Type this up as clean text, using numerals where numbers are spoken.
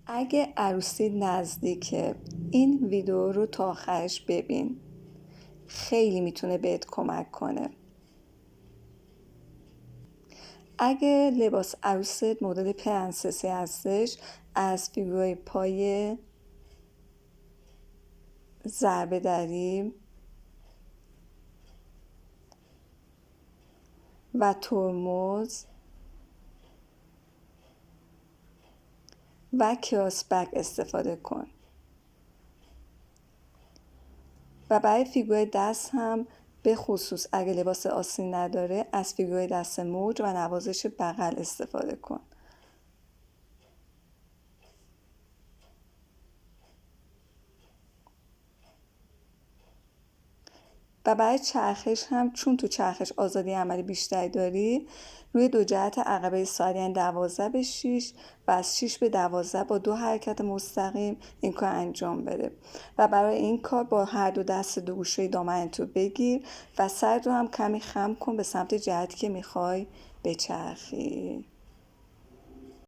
اگه عروسی نزدیکه این ویدیو رو تا آخرش ببین، خیلی میتونه بهت کمک کنه. اگه لباس عروست مدل پرنسسی هستش، از فیگورای پای ضربه دری و ترمز و کراس بک استفاده کن. و برای فیگور دست هم به خصوص اگه لباس آستین نداره، از فیگور دست موج و نوازش بغل استفاده کن. و برای چرخش هم، چون تو چرخش آزادی عملی بیشتری داری، روی دو جهت عقبه ساعت یعنی 12 به 6 و از 6 به 12 با 2 حرکت مستقیم این کار انجام بده. و برای این کار با هر دو دست دو گوشه دامنتو بگیر و سرت رو هم کمی خم کن به سمت جهتی که میخوای بچرخی.